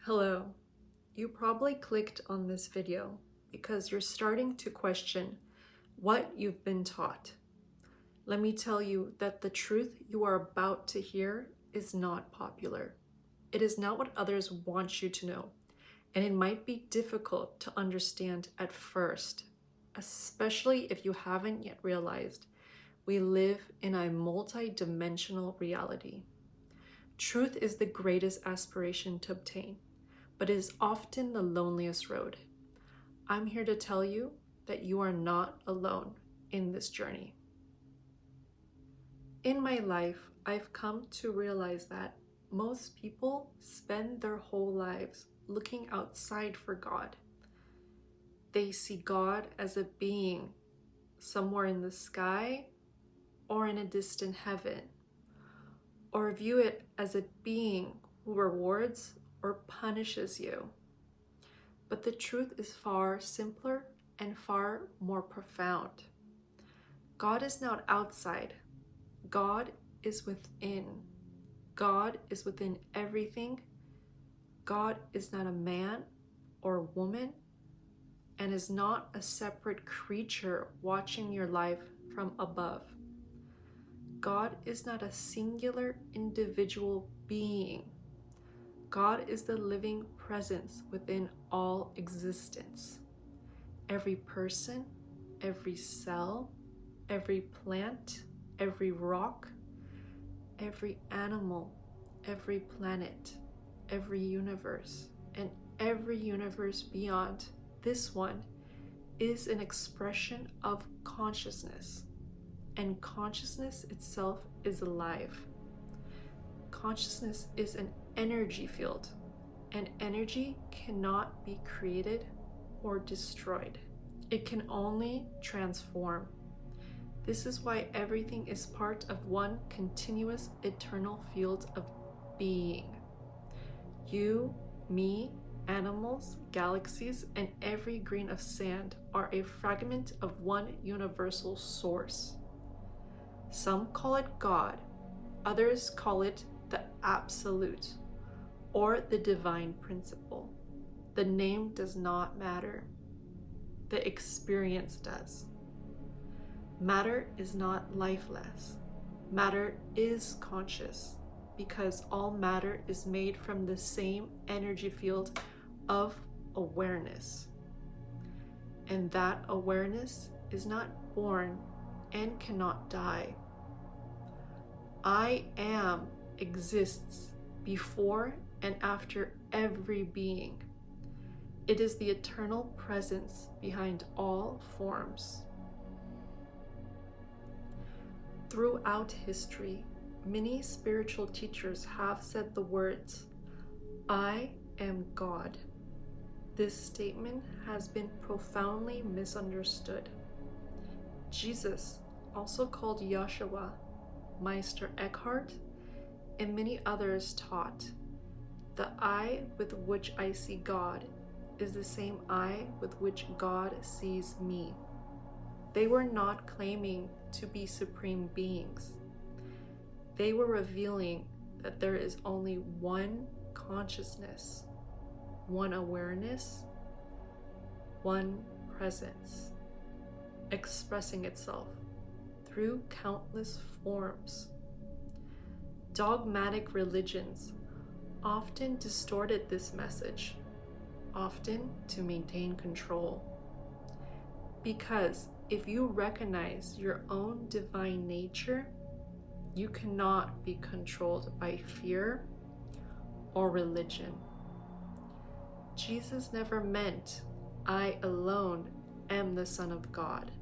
Hello. You probably clicked on this video because you're starting to question what you've been taught. Let me tell you that the truth you are about to hear is not popular. It is not what others want you to know, and it might be difficult to understand at first, especially if you haven't yet realized we live in a multi-dimensional reality. Truth is the greatest aspiration to obtain, but it is often the loneliest road. I'm here to tell you that you are not alone in this journey. In my life, I've come to realize that most people spend their whole lives looking outside for God. They see God as a being somewhere in the sky or in a distant heaven, or view it as a being who rewards or punishes you. But the truth is far simpler and far more profound. God is not outside. God is within. God is within everything. God is not a man or a woman and is not a separate creature watching your life from above. God is not a singular individual being. God is the living presence within all existence. Every person, every cell, every plant, every rock, every animal, every planet, every universe, and every universe beyond this one is an expression of consciousness. And consciousness itself is alive. Consciousness is an energy field, and energy cannot be created or destroyed. It can only transform. This is why everything is part of one continuous eternal field of being. You, me, animals, galaxies, and every grain of sand are a fragment of one universal source. Some call it God, others call it the absolute or the divine principle. The name does not matter. The experience does. Matter is not lifeless. Matter is conscious because all matter is made from the same energy field of awareness. And that awareness is not born and cannot die. I am exists before and after every being. It is the eternal presence behind all forms. Throughout history, many spiritual teachers have said the words, "I am God." This statement has been profoundly misunderstood. Jesus, also called Yeshua, Meister Eckhart, and many others taught, "The eye with which I see God is the same eye with which God sees me." They were not claiming to be supreme beings. They were revealing that there is only one consciousness, one awareness, one presence, expressing itself through countless forms. Dogmatic religions often distorted this message, often to maintain control. Because if you recognize your own divine nature, you cannot be controlled by fear or religion. Jesus never meant, "I alone am the Son of God."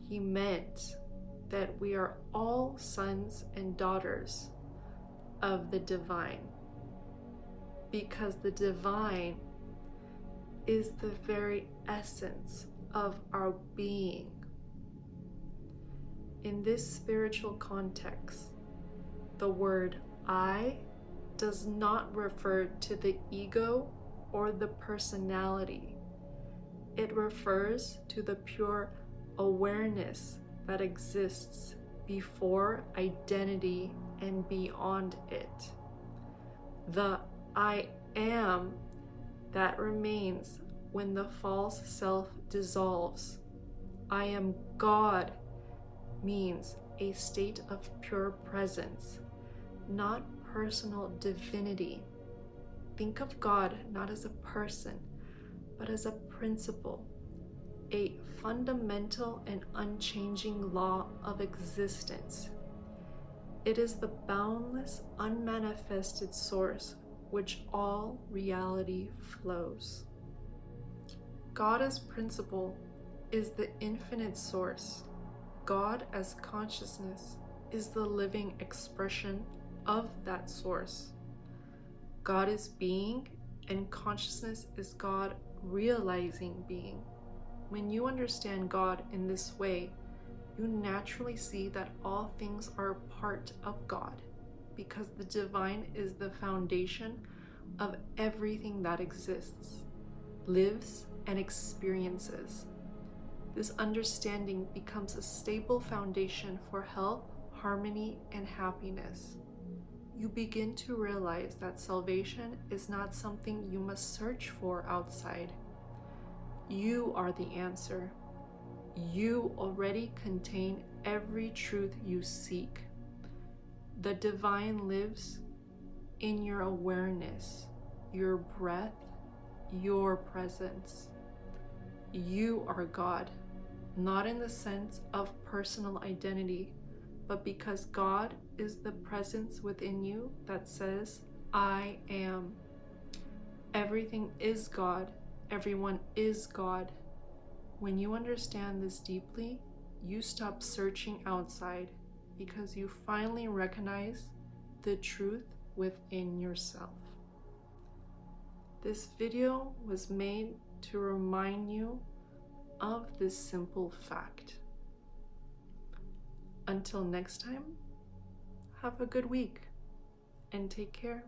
He meant that we are all sons and daughters of the divine, because the divine is the very essence of our being. In this spiritual context, the word "I" does not refer to the ego or the personality. It refers to the pure awareness that exists before identity and beyond it. The "I am that remains when the false self dissolves. I am God means a state of pure presence, not personal divinity. Think of God not as a person, but as a principle, a fundamental and unchanging law of existence. It is the boundless, unmanifested source which all reality flows. God as principle is the infinite source. God as consciousness is the living expression of that source. God is being, and consciousness is God realizing being. When you understand God in this way, you naturally see that all things are a part of God, because the divine is the foundation of everything that exists, lives, and experiences. This understanding becomes a stable foundation for health, harmony, and happiness. You begin to realize that salvation is not something you must search for outside. You are the answer. You already contain every truth you seek. The divine lives in your awareness, your breath, your presence. You are God, not in the sense of personal identity, but because God is the presence within you that says, I am. Everything is God. Everyone is God. When you understand this deeply, you stop searching outside because you finally recognize the truth within yourself. This video was made to remind you of this simple fact. Until next time, have a good week and take care.